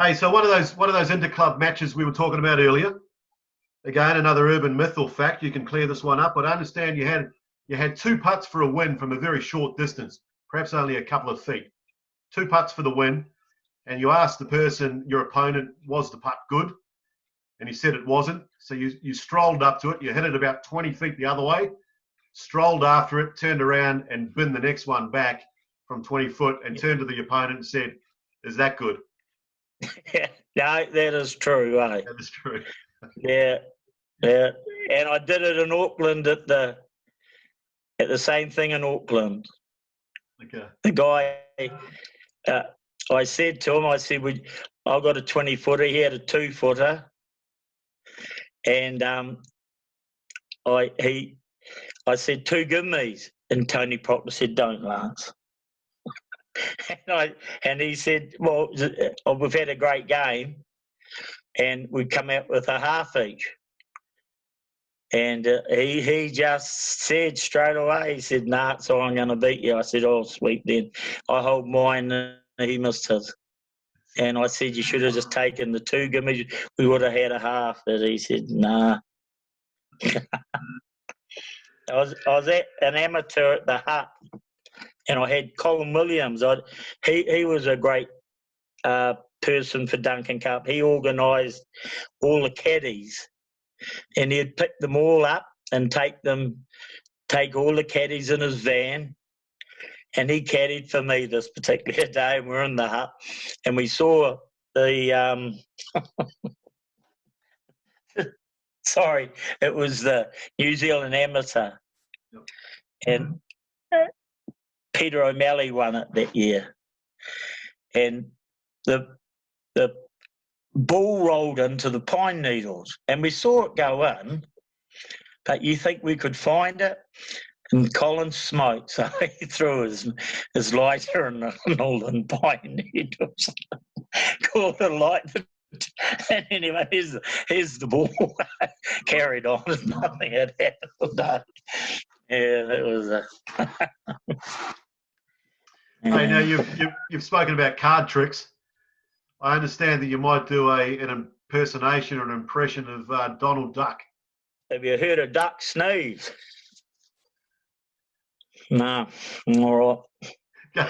Hey, so one of those inter-club matches we were talking about earlier. Again, another urban myth or fact. You can clear this one up. But I understand you had 2 putts for a win from a very short distance, perhaps only a couple of feet. 2 putts for the win, and you asked the person, your opponent, was the putt good? And he said it wasn't. So you strolled up to it. You hit it about 20 feet the other way, strolled after it, turned around and binned the next one back from 20 foot and turned to the opponent and said, "Is that good?" No, that is true, eh? That is true. Yeah. And I did it in Auckland at the same thing in Auckland. Okay. The guy, I said to him, I've got a 20-footer, he had a 2-footer. And I said, 2 gimmies. And Tony Proctor said, "Don't, Lance." and he said, "Well, we've had a great game, and we come out with a half each." And he just said straight away, he said, "Nah, so I'm going to beat you." I said, "Oh, sweet then." I hold mine, and he missed his. And I said, "You should have just taken the 2 gimmies. We would have had a half." And he said, "Nah." I was at an amateur at the Hut, and I had Colin Williams. He was a great person for Duncan Cup. He organised all the caddies, and he'd pick them all up and take all the caddies in his van. And he caddied for me this particular day, and we're in the Hut, and we saw the sorry, it was the New Zealand Amateur, and Peter O'Malley won it that year, and the ball rolled into the pine needles, and we saw it go in, but you think we could find it? And Colin smoked, so he threw his lighter and all the pine needles, called it light. And anyway, here's the ball. Carried on as nothing had happened. Yeah, that was Hey, now you've spoken about card tricks. I understand that you might do an impersonation or an impression of Donald Duck. Have you heard a duck sneeze? No, all right.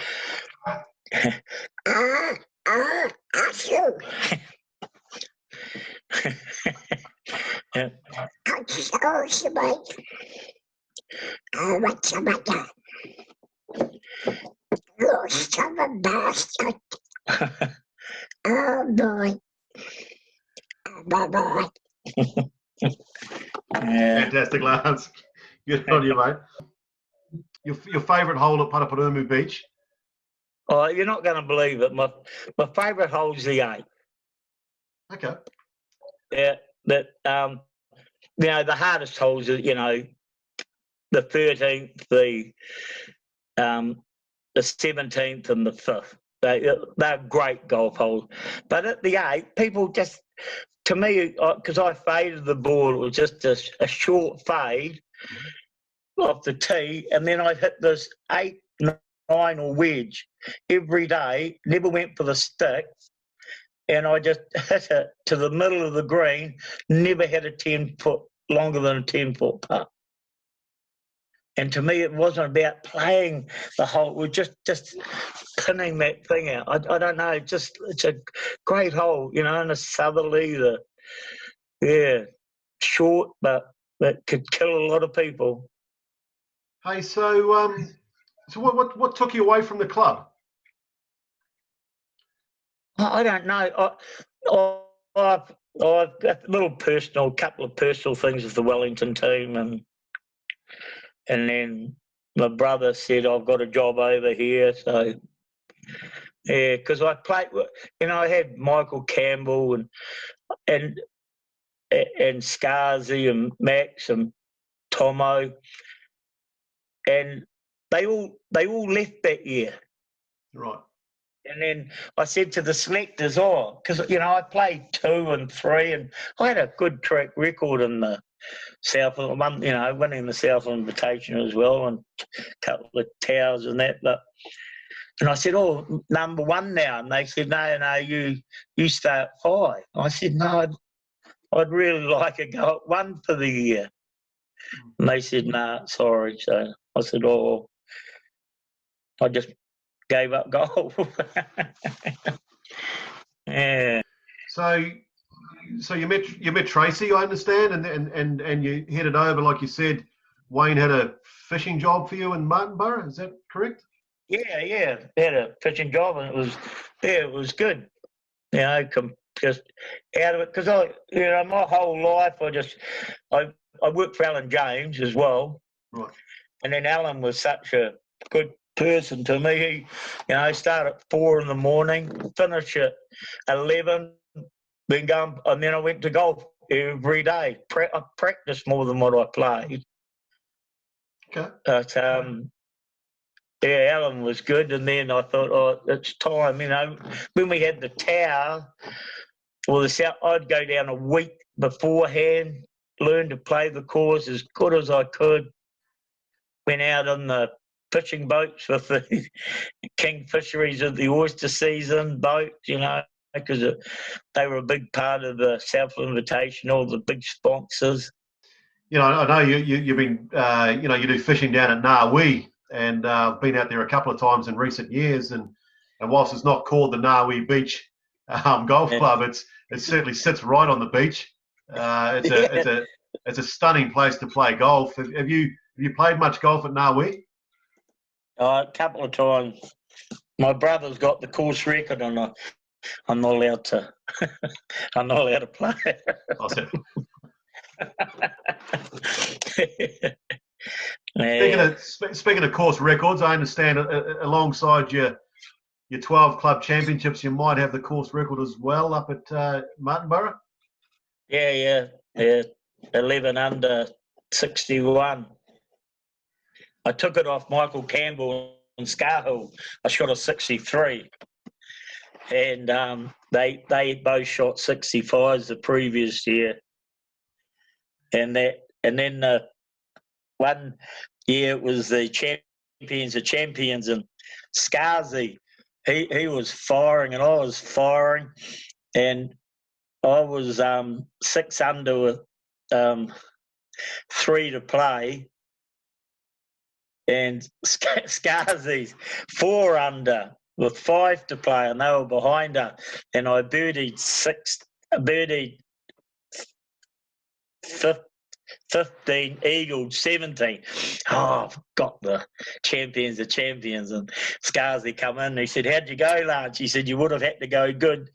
Oh boy. Oh boy. Fantastic, Lance. Good on you, mate. Your favourite hole at Paraparaumu Beach? Oh, you're not going to believe it. My favourite hole's the 8. Okay. Yeah, that the hardest holes are, the 13th, the 17th, and the 5th. They're great golf holes. But at the 8, people just, to me, because I faded the ball, it was just a short fade off the tee, and then I hit this 8, 9 or wedge every day, never went for the stick, and I just hit it to the middle of the green, never had a 10-foot, longer than a 10-foot putt. And to me, it wasn't about playing the hole, it was just pinning that thing out. I don't know, it's a great hole, and a southerly, short, but that could kill a lot of people. Hey, so what took you away from the club? I don't know. I've got a couple of personal things with the Wellington team, and then my brother said, "I've got a job over here." So yeah, because I played, I had Michael Campbell and Scarzy and Max and Tomo, and they all left that year. Right. And then I said to the selectors, because I played 2 and 3, and I had a good track record in the Southland, winning the Southland Invitation as well, and a couple of towers and that. But And I said, oh, number 1 now. And they said, no, you stay at 5. I said, no, I'd really like to go at 1 for the year. And they said, no, sorry. So I said, oh, I just gave up golf. Yeah. So you met Tracy, I understand, and you headed over, like you said. Wayne had a fishing job for you in Martinborough. Is that correct? Yeah. Had a fishing job, and it was good. You know, just out of it, because my whole life I worked for Alan James as well, Right. and then Alan was such a good person to me. He, start at 4 in the morning, finish at 11, then go, and then I went to golf every day. I practiced more than what I played. Okay. But Alan was good, and then I thought, oh, it's time. When we had the tower or the south, I'd go down a week beforehand, learn to play the course as good as I could. Went out on the fishing boats with the King Fisheries of the oyster season boats, because they were a big part of the South Invitational, the big sponsors. I know you've been, you do fishing down at Narwee, and been out there a couple of times in recent years. And whilst it's not called the Narwee Beach Golf Club, it certainly sits right on the beach. It's a stunning place to play golf. Have you played much golf at Narwee? A couple of times. My brother's got the course record, and I'm not allowed to. I'm not allowed to play. Speaking of course records, I understand alongside your 12 club championships, you might have the course record as well up at Martinborough. Yeah. 11 under 61. I took it off Michael Campbell and Scarhill. I shot a 63, and they both shot 65s the previous year. And then one year it was the champions of champions, and Scarzy, he was firing and I was firing, and I was 6 under with 3 to play, and Scarzy's 4 under with 5 to play, and they were behind her, and I birdied 15, eagled 17. Oh, I've got the champions of champions. And Scarzy come in and he said, how'd you go, Lance? He said, you would have had to go good.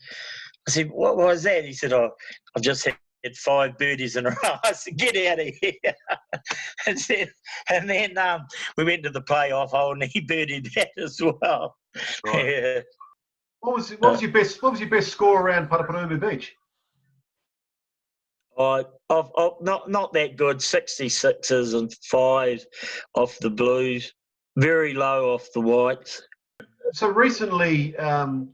I said, what was that? He said, oh, I've just had 5 birdies in a row. I said, get out of here. and then we went to the playoff hole, and he birdied that as well. Right. Yeah. What was your best score around Paraparaumu Beach? Not that good. 66s and 5s off the blues, very low off the whites. So recently,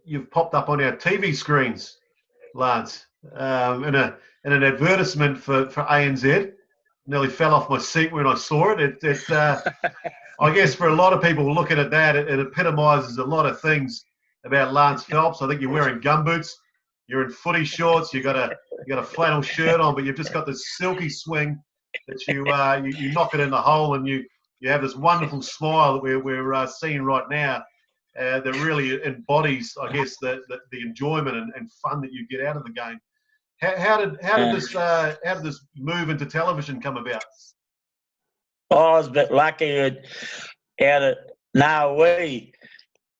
you've popped up on our TV screens, Lance, in an advertisement for ANZ. Nearly fell off my seat when I saw it. I guess for a lot of people looking at that, it epitomises a lot of things about Lance Phelps. I think you're wearing gumboots, you're in footy shorts, you got a flannel shirt on, but you've just got this silky swing that you knock it in the hole, and you have this wonderful smile that we're seeing right now that really embodies, I guess, the enjoyment and fun that you get out of the game. How did this move into television come about? I was a bit lucky out at Narwee.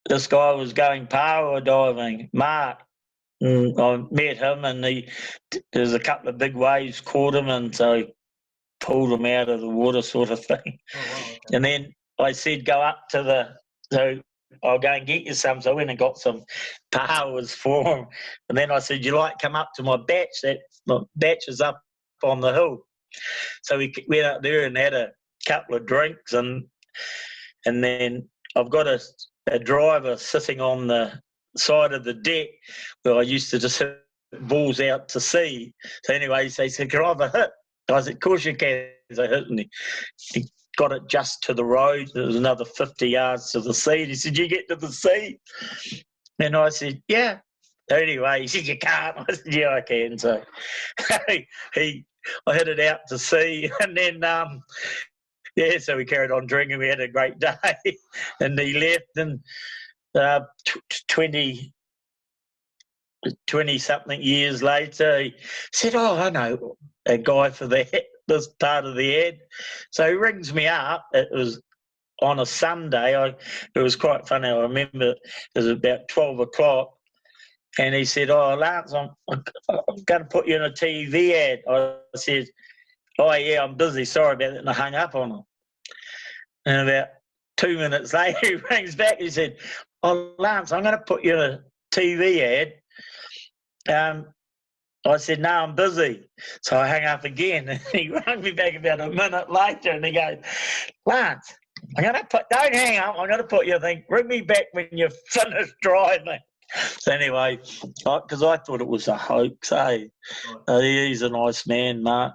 This guy was going power diving, Mark. And I met him, and there's a couple of big waves caught him, and so he pulled him out of the water, sort of thing. Oh, wow, okay. And then I said, go up to I'll go and get you some. So I went and got some powers for him. And then I said, you like come up to my batch? My batch is up on the hill. So we went up there and had a couple of drinks, and then I've got a driver sitting on the side of the deck where I used to just hit balls out to sea. So anyway, he said, can I have a hit? I said, of course you can. I hit, and he got it just to the road. There was another 50 yards to the sea. He said, "You get to the sea?" And I said, "Yeah." Anyway, he said, "You can't." I said, "Yeah, I can." So I hit it out to sea, and then yeah, so we carried on drinking. We had a great day, and he left, and 20-something years later, he said, "Oh, I know a guy for this part of the ad." So he rings me up. It was on a Sunday. It was quite funny. I remember it was about 12 o'clock, and he said, "Oh, Lance, I'm going to put you in a TV ad." I said, "Oh, yeah, I'm busy. Sorry about that." And I hung up on him. And about 2 minutes later, he rings back. He said, "Oh, Lance, I'm going to put you in a TV ad." I said, "No, I'm busy." So I hung up again, and he rang me back about a minute later, and he goes, "Lance, don't hang up. I'm going to put you a thing. Ring me back when you're finished driving." So anyway, because I thought it was a hoax, eh? He's a nice man, Mark.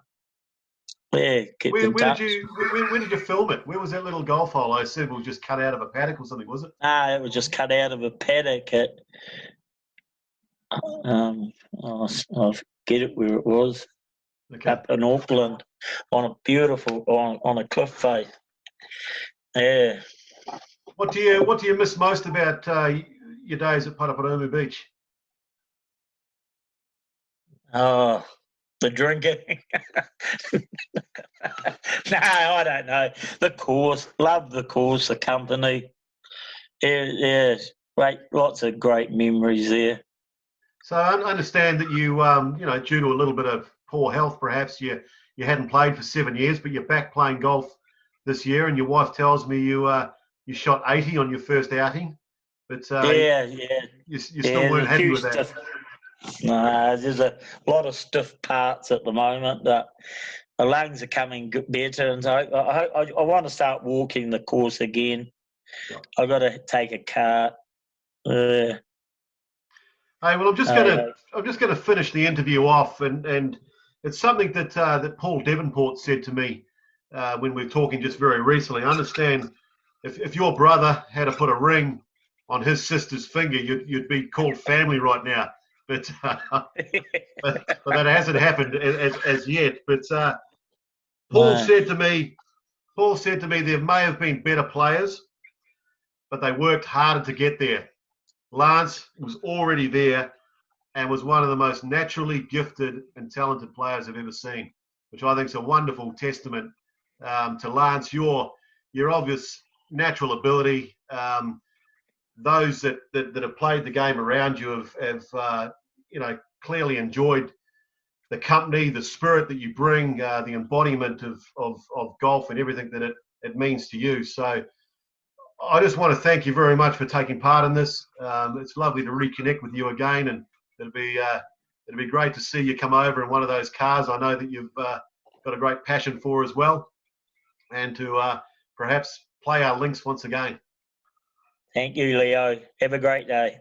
Yeah, kept in touch. Where did you film it? Where was that little golf hole? I said it was just cut out of a paddock or something, was it? It was just cut out of a paddock at I forget it where it was. Okay. Up in Auckland, on a beautiful on a cliff face. Yeah. What do you miss most about your days at Paraparaumu Beach? Oh, the drinking. No, I don't know. The course, love the course, the company. Yeah, great, lots of great memories there. So I understand that you, due to a little bit of poor health, perhaps you hadn't played for 7 years, but you're back playing golf this year, and your wife tells me you shot 80 on your first outing, but you still weren't happy with that. No, there's a lot of stiff parts at the moment. That the lungs are coming better, and so I want to start walking the course again. Yep. I've got to take a cart. Hey, well, I'm just gonna finish the interview off, and it's something that Paul Devonport said to me when we were talking just very recently. I understand if your brother had to put a ring on his sister's finger, you'd be called family right now. But that hasn't happened as yet. But Paul said to me, there may have been better players, but they worked harder to get there. Lance was already there and was one of the most naturally gifted and talented players I've ever seen, which I think is a wonderful testament to Lance, your obvious natural ability. Those that have played the game around you have clearly enjoyed the company, the spirit that you bring, the embodiment of golf and everything that it means to you. So I just want to thank you very much for taking part in this. It's lovely to reconnect with you again, and it'll be great to see you come over in one of those cars. I know that you've got a great passion for as well, and to perhaps play our links once again. Thank you, Leo. Have a great day.